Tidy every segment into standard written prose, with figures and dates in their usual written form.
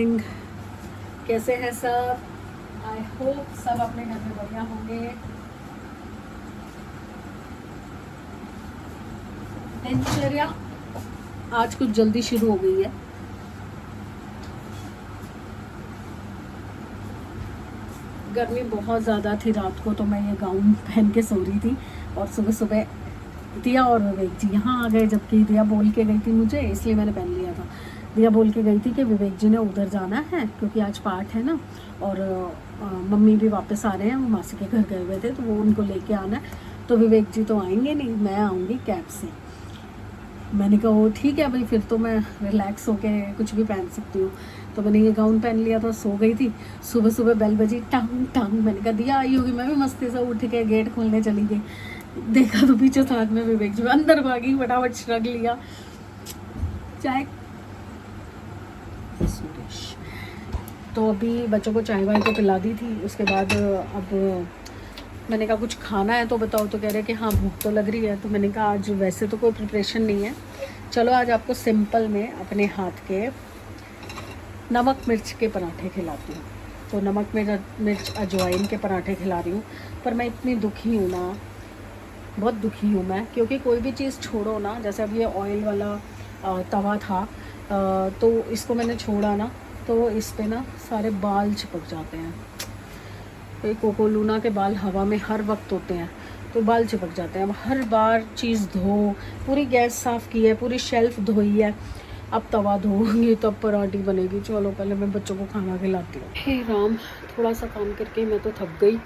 कैसे हैं सब? आई होप सब अपने घर में बढ़िया होंगे। दिनचर्या आज कुछ जल्दी शुरू हो गई है। गर्मी बहुत ज़्यादा थी रात को, तो मैं ये गाउन पहन के सो रही थी और सुबह सुबह दिया और विवेक जी यहाँ आ गए, जबकि दिया बोल के गई थी मुझे, इसलिए मैंने पहन लिया था। दिया बोल के गई थी कि विवेक जी ने उधर जाना है क्योंकि आज पाठ है ना, और मम्मी भी वापस आ रहे हैं, वो मासी के घर गए हुए थे तो वो उनको लेके आना है, तो विवेक जी तो आएंगे नहीं, मैं आऊँगी कैब से। मैंने कहा वो ठीक है भाई, फिर तो मैं रिलैक्स होके कुछ भी पहन सकती हूँ। तो मैंने ये गाउन पहन लिया था, सो गई थी। सुबह सुबह बेल बजी, टांग टांग, मैंने कहा दिया आई होगी, मैं भी मस्ती से उठ के गेट खोलने चली गई। देखा तो पीछे साथ में विवेक जी, अंदर भागी, फटाफट श्रग लिया, चाय। तो अभी बच्चों को चाय वाय तो पिला दी थी, उसके बाद अब मैंने कहा कुछ खाना है तो बताओ, तो कह रहे कि हाँ भूख तो लग रही है। तो मैंने कहा आज वैसे तो कोई प्रिपरेशन नहीं है, चलो आज आपको सिंपल में अपने हाथ के नमक मिर्च के पराठे खिलाती हूँ। तो नमक मिर्च अजवाइन के पराठे खिला रही हूँ। पर मैं इतनी दुखी हूँ ना, बहुत दुखी हूँ मैं, क्योंकि कोई भी चीज़ छोड़ो ना, जैसे अब ये ऑयल वाला तवा था, तो इसको मैंने छोड़ा ना, तो इस पे ना सारे बाल चिपक जाते हैं। तो कोकोलूना के बाल हवा में हर वक्त होते हैं, तो बाल चिपक जाते हैं। अब हर बार चीज़ धो, पूरी गैस साफ़ की है, पूरी शेल्फ धोई है, अब तवा धोऊंगी तब पराठी बनेगी। चलो पहले मैं बच्चों को खाना खिलाती हूँ। हे राम, थोड़ा सा काम करके मैं तो थक गई,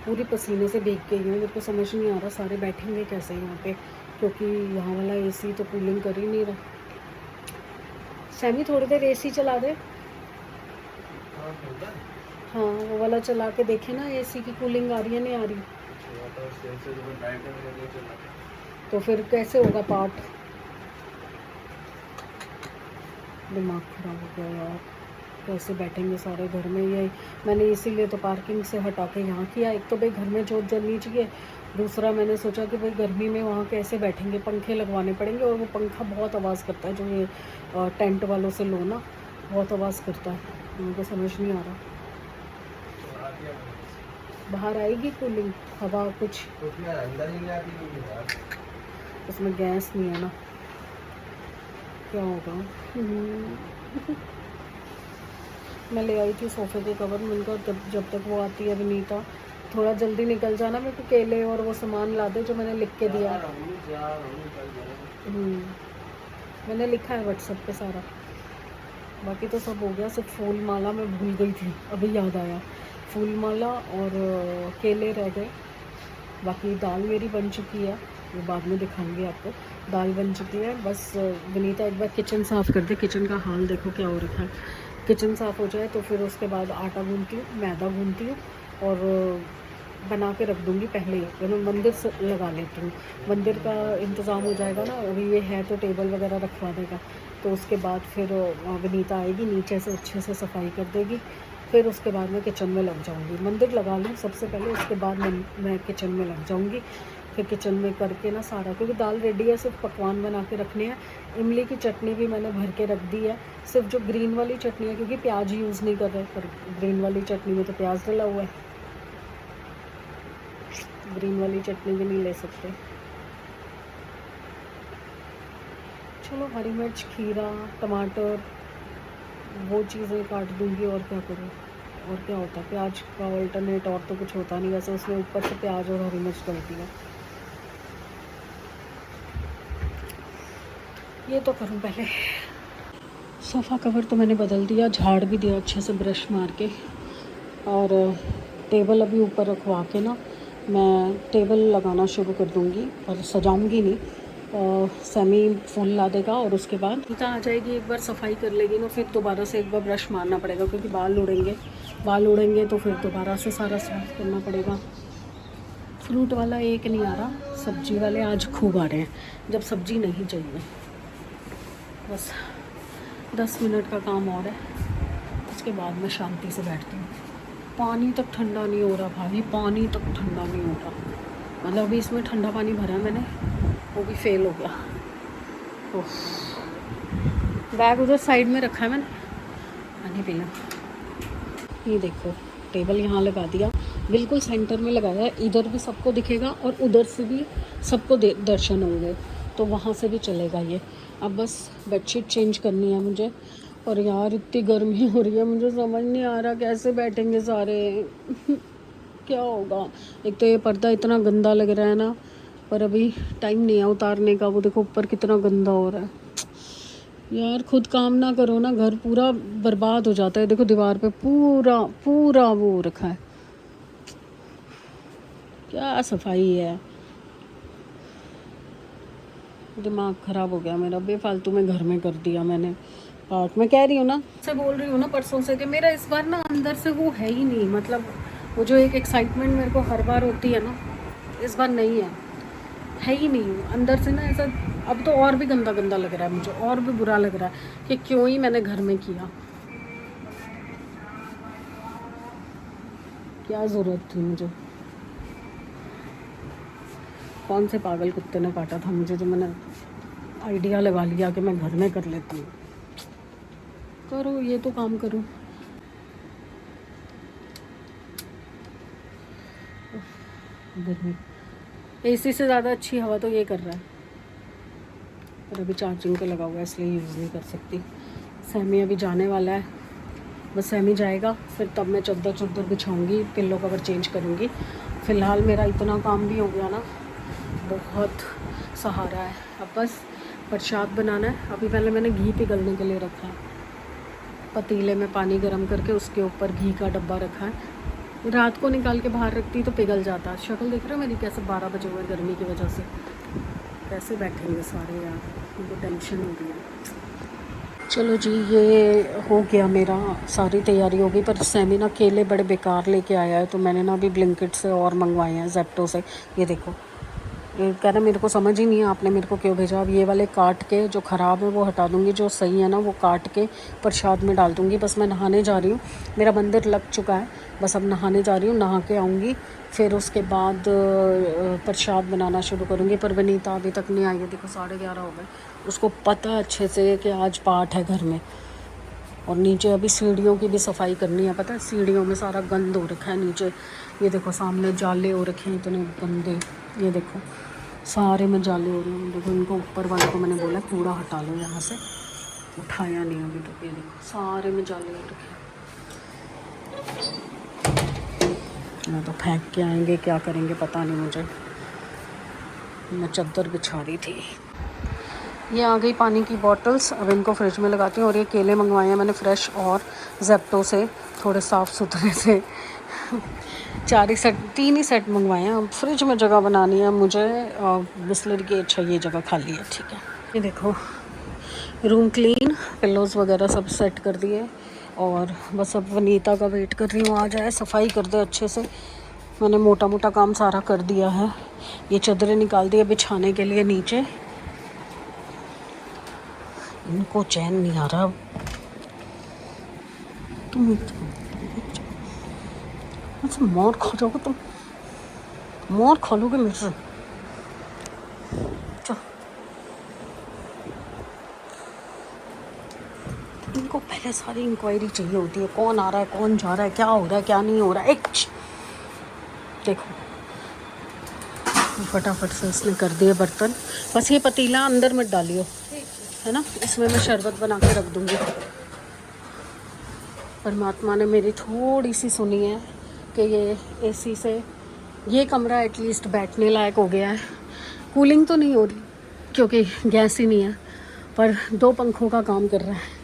पूरी पसीने से भीग गई हूँ। मेरे को समझ नहीं आ रहा सारे बैठेंगे कैसे यहाँ पे, क्योंकि यहाँ वाला एसी तो कूलिंग कर ही नहीं रहा। सैमी थोड़ी देर एसी चला दे। हाँ वो वाला चला के देखे ना, एसी की कूलिंग आ रही है नहीं आ रही। तो फिर कैसे होगा पाठ? दिमाग खराब हो गया यार, कैसे बैठेंगे सारे घर में। ये मैंने इसीलिए तो पार्किंग से हटा के यहाँ किया। एक तो भाई घर में जोत जलनी चाहिए, दूसरा मैंने सोचा कि भाई गर्मी में वहाँ कैसे बैठेंगे, पंखे लगवाने पड़ेंगे, और वो पंखा बहुत आवाज़ करता है, जो ये टेंट वालों से लो ना, बहुत आवाज़ करता है। मुझे समझ नहीं आ रहा, बाहर आएगी कूलिंग हवा कुछ, उसमें गैस नहीं है ना, क्या होगा। मैं ले आई थी सोफ़े के कवर, मिलकर जब तक वो आती है विनीता, थोड़ा जल्दी निकल जाना, मेरे को केले और वो सामान ला दे जो मैंने लिख के दिया। मैंने लिखा है व्हाट्सएप पे सारा, बाकी तो सब हो गया। सिर्फ फूल माला मैं भूल गई थी, अभी याद आया, फूल माला और केले रह गए। बाकी दाल मेरी बन चुकी है, वो बाद में दिखाऊंगी आपको। दाल बन चुकी है, बस विनीता एक बार किचन साफ़ कर दे। किचन का हाल देखो क्या हो रखा है। किचन साफ़ हो जाए तो फिर उसके बाद आटा गूंथती हूँ, मैदा गूंथती हूँ और बना के रख दूँगी पहले ही। मैं मंदिर से लगा लेती हूँ, मंदिर का इंतज़ाम हो जाएगा ना। अभी ये है तो टेबल वगैरह रखवा देगा, तो उसके बाद फिर विनीता आएगी, नीचे से अच्छे से सफाई कर देगी, फिर उसके बाद मैं किचन में लग जाऊंगी। मंदिर लगा लूँ सबसे पहले, उसके बाद मैं किचन में लग जाऊंगी। फिर किचन में करके ना सारा, क्योंकि दाल रेडी है, सिर्फ पकवान बना के रखने हैं। इमली की चटनी भी मैंने भर के रख दी है, सिर्फ जो ग्रीन वाली चटनी है, क्योंकि प्याज यूज़ नहीं कर रहे, पर ग्रीन वाली चटनी में तो प्याज डला हुआ है, ग्रीन वाली चटनी भी नहीं ले सकते। चलो हरी मिर्च, खीरा, टमाटर, वो चीज़ें काट दूँगी, और क्या करूँ। और क्या होता है, प्याज का अल्टरनेट और तो कुछ होता नहीं, वैसे उसमें ऊपर से प्याज और हरी मिर्च डलती है। ये तो करूँ पहले। सोफ़ा कवर तो मैंने बदल दिया, झाड़ भी दिया अच्छे से ब्रश मार के, और टेबल अभी ऊपर रखवा के ना मैं टेबल लगाना शुरू कर दूँगी, और सजाऊँगी नहीं। सेमी फूल ला देगा और उसके बाद गीता आ जाएगी, एक बार सफाई कर लेगी ना, फिर दोबारा से एक बार ब्रश मारना पड़ेगा, क्योंकि बाल उड़ेंगे तो फिर दोबारा से सारा साफ करना पड़ेगा। फ्रूट वाला एक नहीं आ रहा, सब्जी वाले आज खूब आ रहे हैं, जब सब्जी नहीं चाहिए। बस 10 मिनट का काम और है, उसके बाद मैं शांति से बैठती हूँ। पानी तक ठंडा नहीं हो रहा भाभी, पानी तक ठंडा नहीं हो रहा। मतलब अभी इसमें ठंडा पानी भरा है मैंने, वो भी फेल हो गया। बैग उधर साइड में रखा है मैंने, पानी पी लो। ये देखो टेबल यहाँ लगा दिया, बिल्कुल सेंटर में लगाया है, इधर भी सबको दिखेगा और उधर से भी सबको दर्शन होंगे, तो वहाँ से भी चलेगा ये। अब बस बेडशीट चेंज करनी है मुझे। और यार इतनी गर्मी हो रही है, मुझे समझ नहीं आ रहा कैसे बैठेंगे सारे क्या होगा। एक तो ये पर्दा इतना गंदा लग रहा है ना, पर अभी टाइम नहीं है उतारने का। वो देखो ऊपर कितना गंदा हो रहा है यार। खुद काम ना करो ना, घर पूरा बर्बाद हो जाता है। देखो दीवार पे पूरा पूरा वो रखा है, क्या सफाई है। दिमाग ख़राब हो गया मेरा, बेफालतू में घर में कर दिया मैंने पार्ट। मैं कह रही हूँ ना, से बोल रही हूँ ना परसों से कि मेरा इस बार ना अंदर से वो है ही नहीं, मतलब वो जो एक एक्साइटमेंट मेरे को हर बार होती है ना, इस बार नहीं है ही नहीं अंदर से ना ऐसा। अब तो और भी गंदा गंदा लग रहा है मुझे, और भी बुरा लग रहा है कि क्यों ही मैंने घर में किया, क्या ज़रूरत थी मुझे। कौन से पागल कुत्ते ने काटा था मुझे जो मैंने आइडिया लगा लिया कि मैं घर में कर लेती हूँ। करो ये तो काम करो। गर्मी, एसी से ज़्यादा अच्छी हवा तो ये कर रहा है, पर अभी चार्जिंग पे लगा हुआ है इसलिए यूज़ नहीं कर सकती। सैमी अभी जाने वाला है, बस सैमी जाएगा फिर तब मैं चद्दर बिछाऊंगी, पिल्लो कवर चेंज करूँगी। फ़िलहाल मेरा इतना काम भी हो गया ना, बहुत सहारा है। अब बस प्रसाद बनाना है। अभी पहले मैंने घी पिघलने के लिए रखा है, पतीले में पानी गर्म करके उसके ऊपर घी का डब्बा रखा है। रात को निकाल के बाहर रखती तो पिघल जाता। शक्ल देख रहे हो मेरी कैसे, 12 बजे हुए गर्मी की वजह से। कैसे बैठेंगे सारे यार, मुझे टेंशन हो रही है। चलो जी, ये हो गया मेरा, सारी तैयारी हो गई। पर सैमी ना केले बड़े बेकार लेके आया है, तो मैंने ना अभी ब्लिंकिट से और मंगवाए हैं, जेप्टो से। ये देखो, ये कह रहा मेरे को समझ ही नहीं है आपने मेरे को क्यों भेजा। अब ये वाले काट के, जो ख़राब है वो हटा दूँगी, जो सही है ना वो काट के प्रसाद में डाल दूँगी। बस मैं नहाने जा रही हूँ, मेरा मंदिर लग चुका है, बस अब नहाने जा रही हूँ। नहा के आऊँगी, फिर उसके बाद प्रसाद बनाना शुरू करूँगी। पर वनीता अभी तक नहीं आई है, देखो 11:30 हो गए। उसको पता अच्छे से कि आज पाठ है घर में। और नीचे अभी सीढ़ियों की भी सफाई करनी है, पता है सीढ़ियों में सारा गंद हो रखा है नीचे। ये देखो सामने जाले हो रखे हैं इतने गंदे, ये देखो सारे में जाले हो रहे हैं। देखो इनको ऊपर वाले को मैंने बोला कूड़ा हटा लो यहाँ से, उठाया नहीं अभी तक। ये देखो सारे में जाले हो रखे हैं। मैं तो फेंक के आएंगे, क्या करेंगे पता नहीं मुझे। मैं चद्दर बिछा रही थी। ये आ गई पानी की बॉटल्स, अब इनको फ्रिज में लगाती हूँ। और ये केले मंगवाए हैं मैंने फ्रेश और जेप्टो से, थोड़े साफ़ सुथरे से। 3 ही सेट मंगवाए हैं। अब फ्रिज में जगह बनानी है मुझे, बिस्लरी की। अच्छा ये जगह खाली है, ठीक है। ये देखो रूम क्लीन, पिल्लोज़ वगैरह सब सेट कर दिए। और बस अब वनीता का वेट कर रही हूँ, आ जाए सफाई कर दे अच्छे से। मैंने मोटा मोटा काम सारा कर दिया है। ये चादरें निकाल दी बिछाने के लिए नीचे। इनको चैन नहीं आ रहा। तुम मुझसे मार खा जाओगे, तुम मार खा लोगे मेरे से। इनको पहले सारी इंक्वायरी चाहिए होती है, कौन आ रहा है, कौन जा रहा है, क्या हो रहा है, क्या नहीं हो रहा है। देखो फटाफट से इसने कर दिए बर्तन। बस ये पतीला अंदर मत डालियो, है ना, इसमें मैं शरबत बना के रख दूँगी। परमात्मा ने मेरी थोड़ी सी सुनी है कि ये एसी से ये कमरा एटलीस्ट बैठने लायक हो गया है। कूलिंग तो नहीं हो रही क्योंकि गैस ही नहीं है, पर 2 पंखों का काम कर रहा है।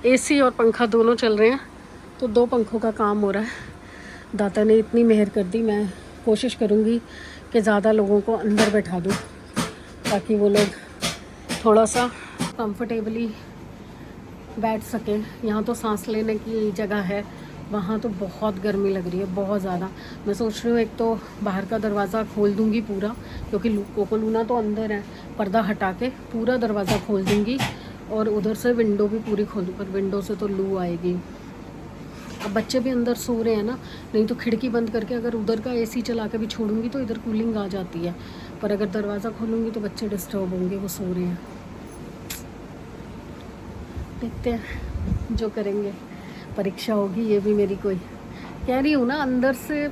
एसी और पंखा दोनों चल रहे हैं, तो 2 पंखों का काम हो रहा है। दाता ने इतनी मेहर कर दी। मैं कोशिश करूँगी कि ज़्यादा लोगों को अंदर बैठा दूँ, ताकि वो लोग थोड़ा सा कंफर्टेबली बैठ सकें। यहाँ तो सांस लेने की जगह है, वहाँ तो बहुत गर्मी लग रही है, बहुत ज़्यादा। मैं सोच रही हूँ एक तो बाहर का दरवाज़ा खोल दूँगी पूरा, क्योंकि कोको लूना तो अंदर है। पर्दा हटा के पूरा दरवाज़ा खोल दूँगी और उधर से विंडो भी पूरी खोलूँ, पर विंडो से तो लू आएगी। अब बच्चे भी अंदर सो रहे हैं ना, नहीं तो खिड़की बंद करके अगर उधर का एसी चला के भी छोड़ूंगी तो इधर कूलिंग आ जाती है। पर अगर दरवाज़ा खोलूँगी तो बच्चे डिस्टर्ब होंगे, वो सो रहे हैं। देखते हैं जो करेंगे। परीक्षा होगी ये भी मेरी। कोई कह रही हूँ ना, अंदर से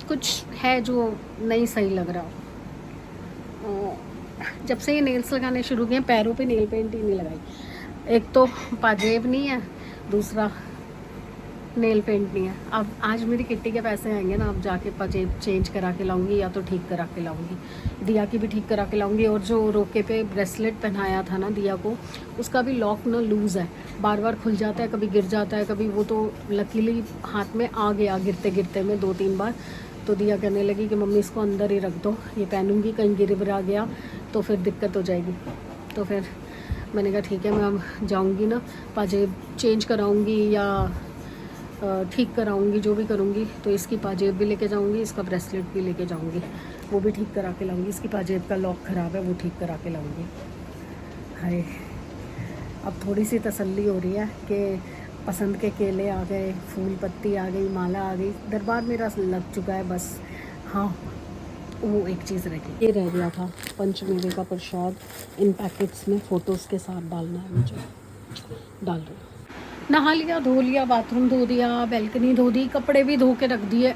कुछ है जो नहीं सही लग रहा। जब से ये नेल्स लगाने शुरू किए पैरों पे नेल पेंट ही नहीं लगाई। एक तो पाजेब नहीं है, दूसरा नेल पेंट नहीं है। अब आज मेरी किट्टी के पैसे आएंगे ना, अब जाके पाजेब चेंज करा के लाऊंगी या तो ठीक करा के लाऊंगी। दिया की भी ठीक करा के लाऊंगी। और जो रोके पे ब्रेसलेट पहनाया था ना दिया को, उसका भी लॉक ना लूज़ है, बार बार खुल जाता है, कभी गिर जाता है, कभी वो तो लकीली हाथ में आ गया गिरते गिरते में 2-3 बार। तो दिया कहने लगी कि मम्मी इसको अंदर ही रख दो, ये पहनूंगी, कहीं गिर आ गया तो फिर दिक्कत हो जाएगी। तो फिर मैंने कहा ठीक है, मैं अब जाऊँगी ना, पाजेब चेंज कराऊँगी या ठीक कराऊंगी, जो भी करूँगी। तो इसकी पाजेब भी लेके जाऊँगी, इसका ब्रेसलेट भी लेके जाऊँगी, वो भी ठीक करा के लाऊँगी। इसकी पाजेब का लॉक ख़राब है, वो ठीक करा के लाऊँगी। हाय, अब थोड़ी सी तसल्ली हो रही है कि पसंद के केले आ गए, फूल पत्ती आ गई, माला आ गई, दरबार मेरा लग चुका है बस। हाँ, वो एक चीज़ रह गई, ये रह गया था पंचमेवे का प्रसाद। इन पैकेट्स में फ़ोटोज़ के साथ डालना है मुझे, डाल रही हूँ। नहा लिया, धो लिया, बाथरूम धो दिया, बैल्कनी धो दी, कपड़े भी धो के रख दिए।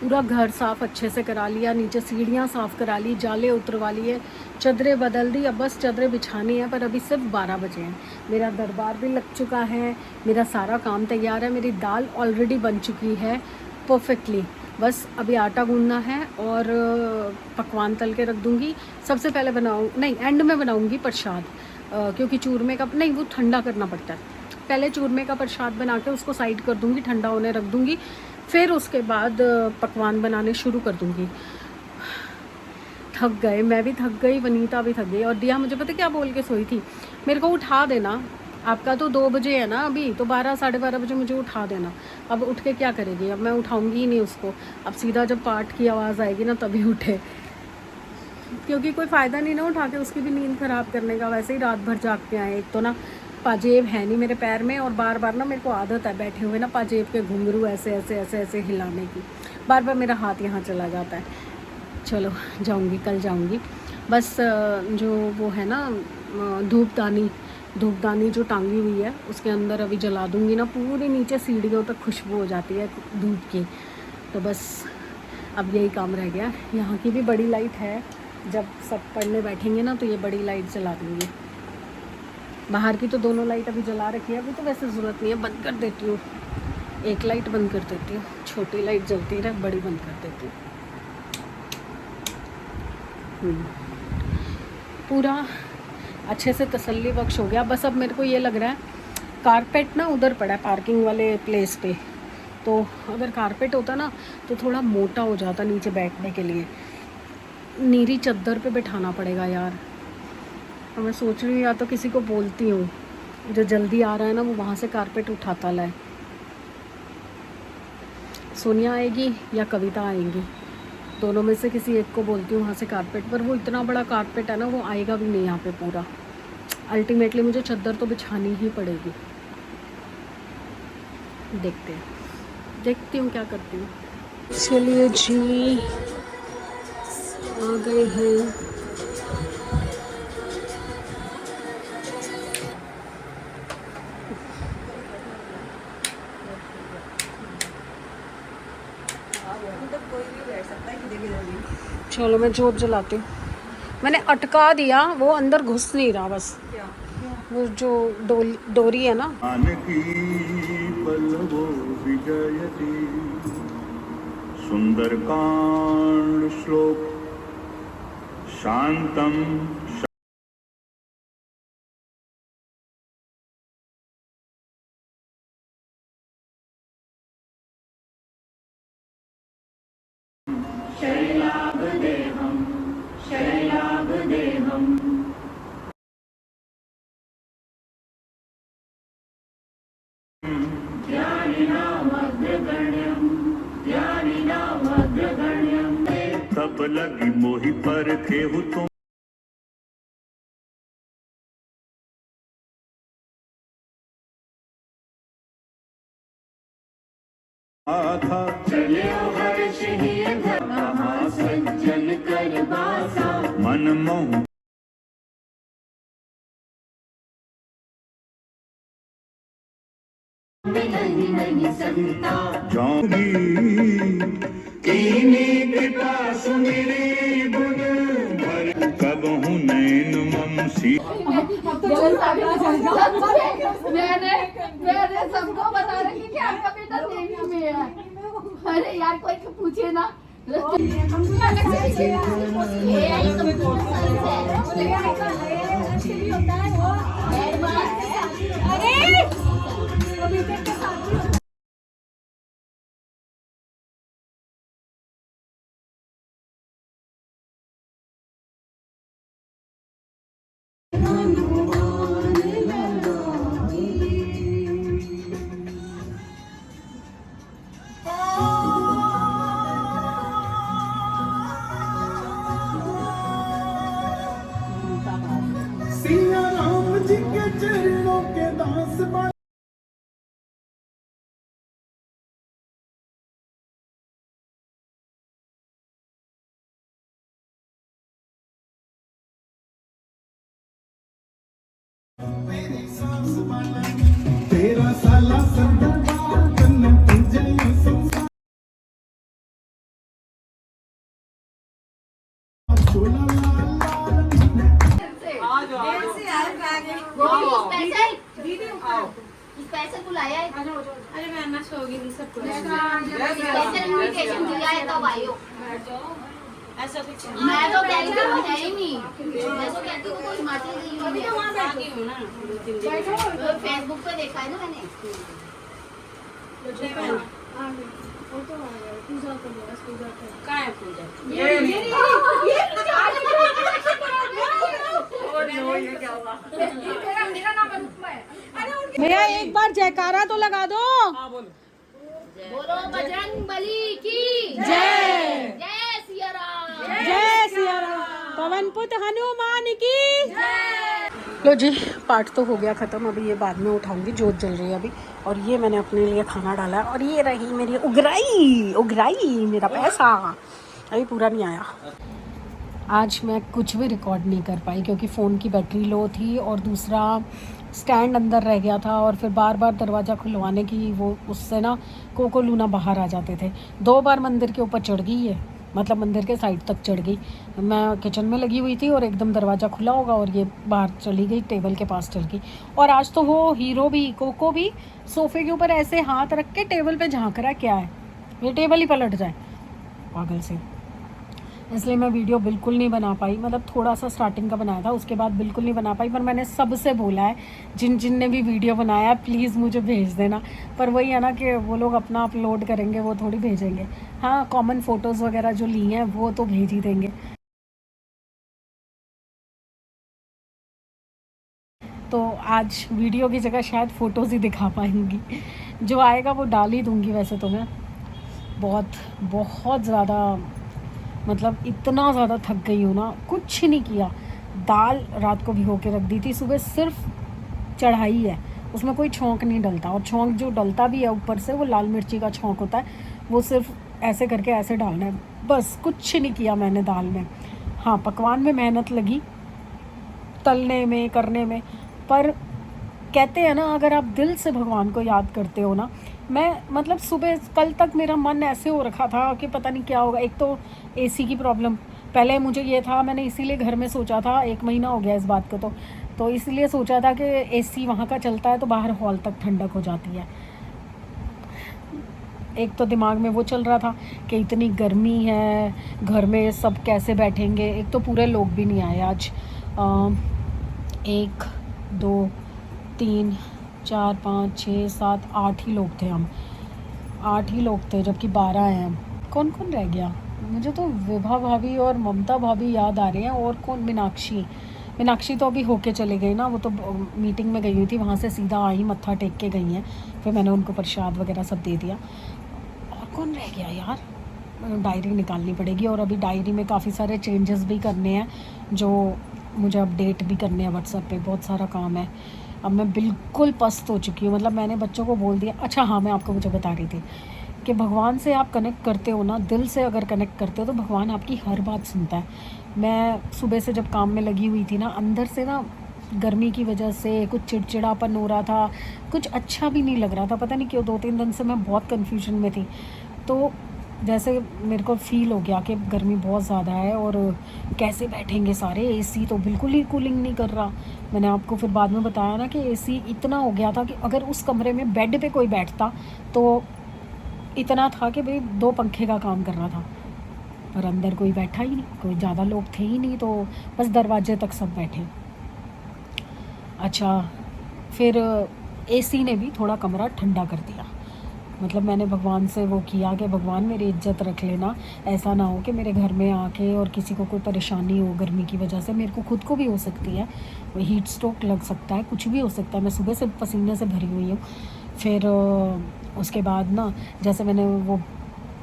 पूरा घर साफ़ अच्छे से करा लिया, नीचे सीढ़ियाँ साफ़ करा ली, जाले उतरवा लिए, चादरें बदल दी। अब बस चादरें बिछानी है, पर अभी सिर्फ 12 बजे हैं। मेरा दरबार भी लग चुका है, मेरा सारा काम तैयार है, मेरी दाल ऑलरेडी बन चुकी है परफेक्टली। बस अभी आटा गूंदना है और पकवान तल के रख दूँगी। सबसे पहले नहीं, एंड में बनाऊँगी प्रसाद, क्योंकि चूरमे का नहीं, वो ठंडा करना पड़ता है। पहले चूरमे का प्रसाद बना के उसको साइड कर दूँगी, ठंडा होने रख दूँगी, फिर उसके बाद पकवान बनाने शुरू कर दूँगी। थक गए, मैं भी थक गई, वनीता भी थक गई। और दिया मुझे पता क्या बोल के सोई थी, मेरे को उठा देना, आपका तो 2 बजे है ना अभी, तो 12 साढ़े 12 बजे मुझे उठा देना। अब उठ के क्या करेगी, अब मैं उठाऊँगी ही नहीं उसको। अब सीधा जब पाठ की आवाज़ आएगी ना तभी उठे, क्योंकि कोई फ़ायदा नहीं ना उठा के उसकी भी नींद ख़राब करने का। वैसे ही रात भर जाग के आए, एक तो ना पाजेब है नहीं मेरे पैर में, और बार बार ना मेरे को आदत है बैठे हुए ना पाजेब के घुंघरू ऐसे ऐसे ऐसे ऐसे हिलाने की, बार बार मेरा हाथ यहाँ चला जाता है। चलो जाऊँगी, कल जाऊँगी। बस जो वो है ना धूपदानी जो टांगी हुई है उसके अंदर अभी जला दूँगी ना, पूरे नीचे सीढ़ियों तक खुशबू हो जाती है धूप की। तो बस अब यही काम रह गया। यहाँ की भी बड़ी लाइट है, जब सब पढ़ने बैठेंगे ना तो ये बड़ी लाइट जला दूँगी। बाहर की तो दोनों लाइट अभी जला रखी है, अभी तो वैसे ज़रूरत नहीं है, बंद कर देती हूँ। एक लाइट बंद कर देती हूँ, छोटी लाइट जलती रहे, बड़ी बंद कर देती हूँ। पूरा अच्छे से तसल्ली बख्श हो गया। बस अब मेरे को ये लग रहा है, कारपेट ना उधर पड़ा है पार्किंग वाले प्लेस पे, तो अगर कारपेट होता ना तो थोड़ा मोटा हो जाता नीचे बैठने के लिए। नीरी चद्दर पे बिठाना पड़ेगा यार। तो मैं सोच रही हूँ या तो किसी को बोलती हूँ, जो जल्दी आ रहा है ना वो वहाँ से कारपेट उठाता लाए। सोनिया आएगी या कविता आएंगी, दोनों में से किसी एक को बोलती हूँ वहाँ से कारपेट। पर वो इतना बड़ा कारपेट है ना, वो आएगा भी नहीं यहाँ पे पूरा। अल्टीमेटली मुझे चद्दर तो बिछानी ही पड़ेगी। देखती हूँ क्या करती हूँ। चलिए जी, आ गए हैं। चलो मैं जोत जलाती हूँ। मैंने अटका दिया, वो अंदर घुस नहीं रहा, बस वो जो डोरी है ना। सुंदरकांड श्लोक शांतम तब लगी मोहि पर थे तुम था। मन मोह जाऊंगी कीनी के पास मेरे गुण भर कब हूँ नैन ममसी मैंने सबको बता रखी कि आपका बेटा देवी में है। अरे यार कोई तो पूछे ना। सिया राम जी के चरणों के दास बन तेरी सांस वाला तेरा साला संदर्भार कन्ने तुझे ये संसार चोला लाल स्पेशल बुलाया है। अरे मैं अन्ना सोगी नहीं सबको स्पेशल इनविटेशन दिया है तब आई हो। ऐसा कुछ मैं तो कहती हूँ है ही नहीं। मैं तो कहती हूँ कोई हिमाचल गई हुई है। आगे हूँ ना 2-3 दिन तो फेसबुक पे देखा है ना मैंने। कहाँ है पूजा भैया एक बार जयकारा तो लगा दो। बोलो बजरंग बली की जय जय सिया राम। जय सिया राम। पवन पुत्र हनुमान की लो जी, पाठ तो हो गया ख़त्म। अभी ये बाद में उठाऊंगी, जोत जल रही है अभी। और ये मैंने अपने लिए खाना डाला है। और ये रही मेरी उगराई मेरा पैसा अभी पूरा नहीं आया। आज मैं कुछ भी रिकॉर्ड नहीं कर पाई क्योंकि फ़ोन की बैटरी लो थी और दूसरा स्टैंड अंदर रह गया था और फिर बार बार दरवाज़ा खुलवाने की वो उससे ना कोको लूना बाहर आ जाते थे। 2 बार मंदिर के ऊपर चढ़ गई है, मतलब मंदिर के साइड तक चढ़ गई। मैं किचन में लगी हुई थी और एकदम दरवाज़ा खुला होगा और ये बाहर चली गई, टेबल के पास चल गई। और आज तो वो हीरो भी, कोको भी सोफ़े के ऊपर ऐसे हाथ रख के टेबल पे झांक रहा है। क्या है ये, टेबल ही पलट जाए पागल से। इसलिए मैं वीडियो बिल्कुल नहीं बना पाई, मतलब थोड़ा सा स्टार्टिंग का बनाया था, उसके बाद बिल्कुल नहीं बना पाई। पर मैंने सबसे बोला है जिन ने भी वीडियो बनाया प्लीज़ मुझे भेज देना। पर वही है ना कि वो लोग अपना अपलोड करेंगे, वो थोड़ी भेजेंगे। हाँ, कॉमन फ़ोटोज़ वगैरह जो ली हैं वो तो भेज ही देंगे। तो आज वीडियो की जगह शायद फ़ोटोज़ ही दिखा पाएंगी। जो आएगा वो डाल ही दूँगी। वैसे तो मैं बहुत ज़्यादा, मतलब इतना ज़्यादा थक गई हूँ ना, कुछ नहीं किया। दाल रात को भिगो के रख दी थी, सुबह सिर्फ चढ़ाई है, उसमें कोई छौंक नहीं डलता। और छौंक जो डलता भी है ऊपर से वो लाल मिर्ची का छौंक होता है, वो सिर्फ ऐसे करके ऐसे डालना है, बस। कुछ नहीं किया मैंने दाल में। हाँ, पकवान में मेहनत लगी, तलने में, करने में। पर कहते हैं ना, अगर आप दिल से भगवान को याद करते हो ना, मैं मतलब सुबह कल तक मेरा मन ऐसे हो रखा था कि पता नहीं क्या होगा। एक तो एसी की प्रॉब्लम, पहले मुझे ये था, मैंने इसीलिए घर में सोचा था, 1 महीना हो गया इस बात को, तो इसलिए सोचा था कि एसी वहाँ का चलता है तो बाहर हॉल तक ठंडक हो जाती है। एक तो दिमाग में वो चल रहा था कि इतनी गर्मी है, घर में सब कैसे बैठेंगे। एक तो पूरे लोग भी नहीं आए आज। 1 2 3 4 5 6 7 8 ही लोग थे। हम 8 ही लोग थे, जबकि 12 हैं हम। कौन कौन रह गया? मुझे तो विभा भाभी और ममता भाभी याद आ रहे हैं। और कौन? मीनाक्षी तो अभी होके चले गई ना, वो तो मीटिंग में गई हुई थी, वहाँ से सीधा आई, मत्था टेक के गई हैं। फिर मैंने उनको प्रसाद वगैरह सब दे दिया। और कौन रह गया यार? डायरी निकालनी पड़ेगी। और अभी डायरी में काफ़ी सारे चेंजेस भी करने हैं, जो मुझे अपडेट भी करने हैं व्हाट्सएप पे। बहुत सारा काम है। अब मैं बिल्कुल पस्त हो चुकी हूँ, मतलब मैंने बच्चों को बोल दिया। अच्छा हाँ, मैं आपको मुझे बता रही थी कि भगवान से आप कनेक्ट करते हो ना, दिल से अगर कनेक्ट करते हो तो भगवान आपकी हर बात सुनता है। मैं सुबह से जब काम में लगी हुई थी ना, अंदर से ना गर्मी की वजह से कुछ चिड़चिड़ापन हो रहा था, कुछ अच्छा भी नहीं लग रहा था। पता नहीं क्यों 2-3 दिन से मैं बहुत कन्फ्यूजन में थी। तो जैसे मेरे को फ़ील हो गया कि गर्मी बहुत ज़्यादा है और कैसे बैठेंगे सारे, एसी तो बिल्कुल ही कूलिंग नहीं कर रहा। मैंने आपको फिर बाद में बताया ना कि एसी इतना हो गया था कि अगर उस कमरे में बेड पे कोई बैठता तो इतना था कि भाई 2 पंखे का काम कर रहा था, पर अंदर कोई बैठा ही नहीं, कोई ज़्यादा लोग थे ही नहीं, तो बस दरवाजे तक सब बैठे। अच्छा, फिर एसी ने भी थोड़ा कमरा ठंडा कर दिया। मतलब मैंने भगवान से वो किया कि भगवान मेरी इज्जत रख लेना, ऐसा ना हो कि मेरे घर में आके और किसी को कोई परेशानी हो गर्मी की वजह से। मेरे को खुद को भी हो सकती है, वो हीट स्ट्रोक लग सकता है, कुछ भी हो सकता है। मैं सुबह से पसीने से भरी हुई हूँ। फिर उसके बाद ना जैसे मैंने वो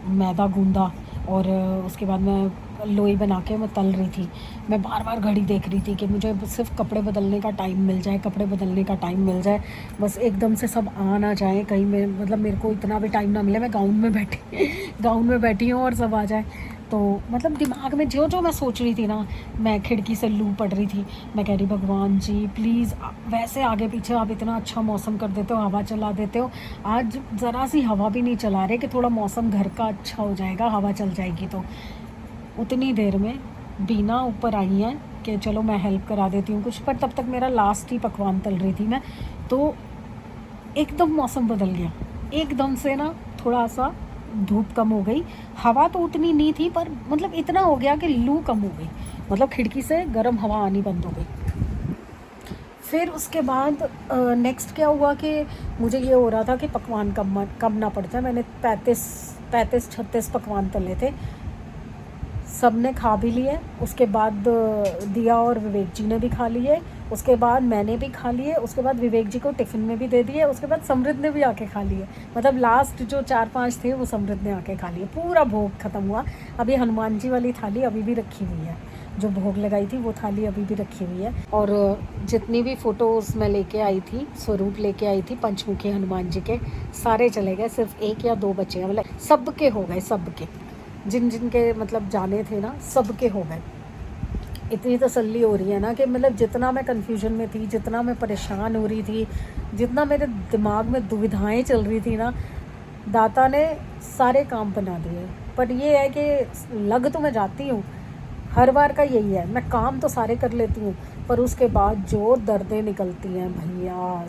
मैदा गूंदा और उसके बाद मैं लोई बना के मैं तल रही थी। मैं बार बार घड़ी देख रही थी कि मुझे सिर्फ कपड़े बदलने का टाइम मिल जाए, कपड़े बदलने का टाइम मिल जाए, बस एकदम से सब आ ना जाए कहीं में, मतलब मेरे को इतना भी टाइम ना मिले, मैं गाउन में बैठी हूँ और सब आ जाए। तो मतलब दिमाग में जो जो मैं सोच रही थी ना, मैं खिड़की से लू पड़ रही थी। मैं कह रही भगवान जी प्लीज़, वैसे आगे पीछे आप इतना अच्छा मौसम कर देते हो, हवा चला देते हो, आज ज़रा सी हवा भी नहीं चला रहे कि थोड़ा मौसम घर का अच्छा हो जाएगा, हवा चल जाएगी। तो उतनी देर में बीना ऊपर आई हैं कि चलो मैं हेल्प करा देती हूँ कुछ, पर तब तक मेरा लास्ट ही पकवान तल रही थी मैं। तो एकदम मौसम बदल गया, एकदम से ना थोड़ा सा धूप कम हो गई, हवा तो उतनी नहीं थी पर मतलब इतना हो गया कि लू कम हो गई, मतलब खिड़की से गर्म हवा आनी बंद हो गई। फिर उसके बाद नेक्स्ट क्या हुआ कि मुझे ये हो रहा था कि पकवान कम ना पड़ जाए। मैंने 35-36 पकवान तले थे, सब ने खा भी लिए। उसके बाद दिया और विवेक जी ने भी खा लिए, उसके बाद मैंने भी खा लिए, उसके बाद विवेक जी को टिफ़िन में भी दे दिए, उसके बाद समृद्ध ने भी आके खा लिए। मतलब लास्ट जो 4-5 थे वो समृद्ध ने आके खा लिए। पूरा भोग ख़त्म हुआ। अभी हनुमान जी वाली थाली अभी भी रखी हुई है, जो भोग लगाई थी वो थाली अभी भी रखी हुई है। और जितनी भी फ़ोटोज़ मैं लेके आई थी, स्वरूप लेके आई थी पंचमुखी हनुमान जी के, सारे चले गए, सिर्फ 1 या 2 बचे हैं। मतलब सबके हो गए, सबके जिन के मतलब जाने थे ना, सबके हो गए। इतनी तसल्ली हो रही है ना कि मतलब जितना मैं कन्फ्यूजन में थी, जितना मैं परेशान हो रही थी, जितना मेरे दिमाग में दुविधाएं चल रही थी ना, दाता ने सारे काम बना दिए। पर ये है कि लग तो मैं जाती हूँ, हर बार का यही है, मैं काम तो सारे कर लेती हूँ, पर उसके बाद जो दर्दें निकलती हैं भैया,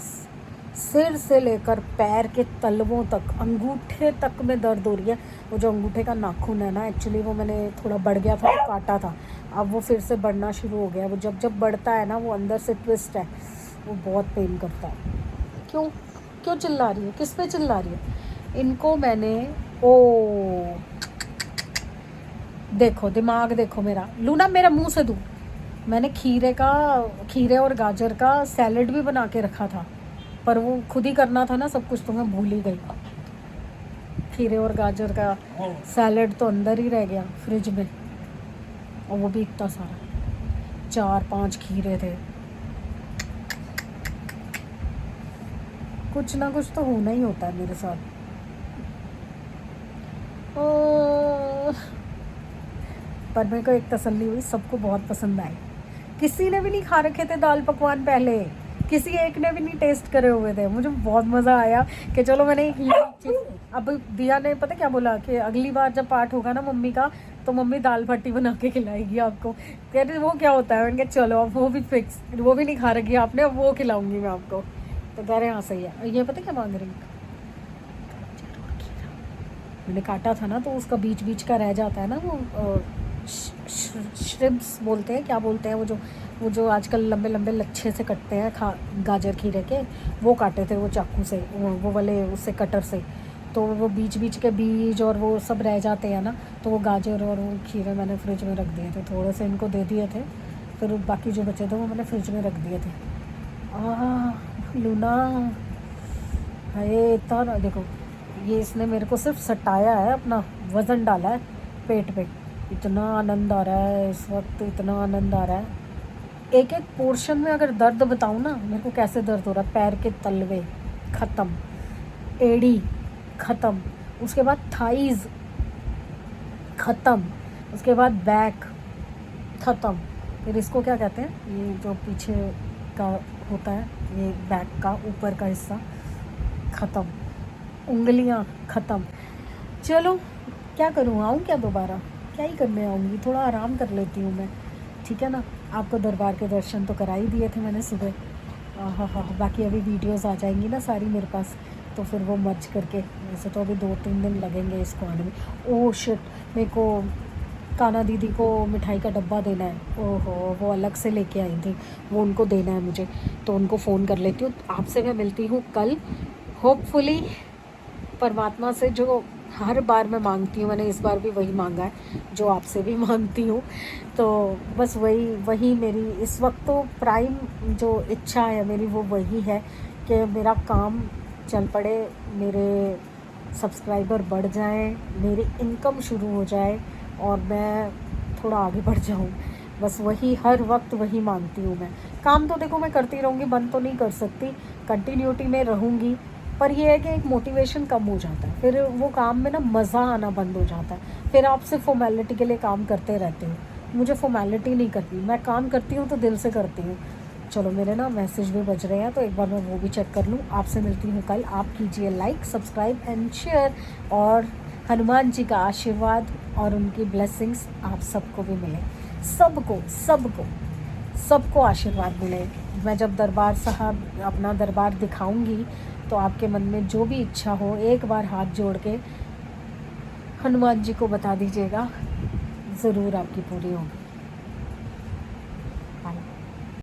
सिर से लेकर पैर के तलवों तक, अंगूठे तक में दर्द हो रही है। वो जो अंगूठे का नाखून है ना, एक्चुअली वो मैंने थोड़ा बढ़ गया था, काटा था, अब वो फिर से बढ़ना शुरू हो गया। वो जब जब बढ़ता है ना, वो अंदर से ट्विस्ट है, वो बहुत पेन करता है। क्यों चिल्ला रही है, किस पे चिल्ला रही है? इनको मैंने देखो दिमाग देखो मेरा, लूना मेरा मुंह से दूर। मैंने खीरे और गाजर का सैलेड भी बना के रखा था, पर वो खुद ही करना था ना सब कुछ, तो मैं भूल ही गई। खीरे और गाजर का सैलेड तो अंदर ही रह गया फ्रिज में, और वो भी इतना सारा, 4-5 खीरे थे। कुछ ना कुछ तो होना ही होता है मेरे साथ। पर मेरे को एक तसल्ली हुई, सबको बहुत पसंद आई। किसी ने भी नहीं खा रखे थे दाल पकवान पहले, किसी एक ने भी नहीं टेस्ट करे हुए थे। मुझे बहुत मज़ा आया कि चलो मैंने अब दिया ने पता क्या बोला कि अगली बार जब पाठ होगा ना मम्मी का, तो मम्मी दाल बाटी बना के खिलाएगी आपको। कह रही वो क्या होता है? मैंने कहा चलो अब वो भी फिक्स, वो भी नहीं खा रखी आपने, अब वो खिलाऊंगी मैं आपको। तो कह रहे हाँ सही है। ये पता क्या मांग रही, मैंने काटा था ना, तो उसका बीच बीच का रह जाता है ना, वो श्रिम्प्स बोलते हैं, क्या बोलते हैं, वो जो आजकल लंबे लंबे लच्छे से कटते हैं गाजर खीरे के, वो काटे थे वो चाकू से, वो वाले उससे कटर से। तो वो बीच बीच के बीज और वो सब रह जाते हैं ना, तो वो गाजर और वो खीरे मैंने फ्रिज में रख दिए थे, थोड़े से इनको दे दिए थे, फिर बाकी जो बचे थे वो मैंने फ्रिज में रख दिए थे। लूना है इतना, देखो ये इसने मेरे को सिर्फ सटाया है, अपना वज़न डाला है पेट पे। इतना आनंद आ रहा है इस वक्त, इतना आनंद आ रहा है। एक एक पोर्शन में अगर दर्द बताऊँ ना मेरे को कैसे दर्द हो रहा है। पैर के तलवे ख़त्म, एड़ी ख़त्म, उसके बाद थाइज़ ख़त्म, उसके बाद बैक ख़त्म, फिर इसको क्या कहते हैं, ये जो पीछे का होता है, ये बैक का ऊपर का हिस्सा ख़त्म, उंगलियां ख़त्म। चलो क्या करूँ, आऊँ क्या दोबारा? क्या ही करने आऊँगी, थोड़ा आराम कर लेती हूँ मैं, ठीक है ना। आपको दरबार के दर्शन तो करा ही दिए थे मैंने सुबह। हाँ, बाकी अभी वीडियोस आ जाएंगी ना सारी मेरे पास, तो फिर वो मर्ज करके, वैसे तो अभी 2-3 दिन लगेंगे इसको आने में। ओह शिट, मेरे को काना दीदी को मिठाई का डब्बा देना है। ओहो, वो अलग से लेके आई थी, वो उनको देना है मुझे, तो उनको फ़ोन कर लेती हूँ। आपसे मैं मिलती हूँ कल, होपफुली परमात्मा से जो हर बार मैं मांगती हूँ, मैंने इस बार भी वही मांगा है जो आपसे भी मांगती हूँ। तो बस वही मेरी इस वक्त तो प्राइम जो इच्छा है मेरी, वो वही है कि मेरा काम चल पड़े, मेरे सब्सक्राइबर बढ़ जाएं, मेरी इनकम शुरू हो जाए और मैं थोड़ा आगे बढ़ जाऊँ। बस वही हर वक्त वही मांगती हूँ मैं। काम तो देखो मैं करती रहूँगी, बंद तो नहीं कर सकती, कंटिन्यूटी में रहूँगी, पर यह है कि एक मोटिवेशन कम हो जाता है, फिर वो काम में ना मज़ा आना बंद हो जाता है, फिर आप सिर्फ फॉर्मेलिटी के लिए काम करते रहते हो। मुझे फॉर्मेलिटी नहीं करनी, मैं काम करती हूँ तो दिल से करती हूँ। चलो मेरे ना मैसेज भी बज रहे हैं, तो एक बार मैं वो भी चेक कर लूँ। आपसे मिलती हूँ कल। आप कीजिए लाइक, सब्सक्राइब एंड शेयर, और हनुमान जी का आशीर्वाद और उनकी ब्लेसिंग्स आप सबको भी मिले, सबको आशीर्वाद मिले। मैं जब दरबार साहब अपना दरबार दिखाऊंगी तो आपके मन में जो भी इच्छा हो, एक बार हाथ जोड़ के हनुमान जी को बता दीजिएगा, ज़रूर आपकी पूरी होगी।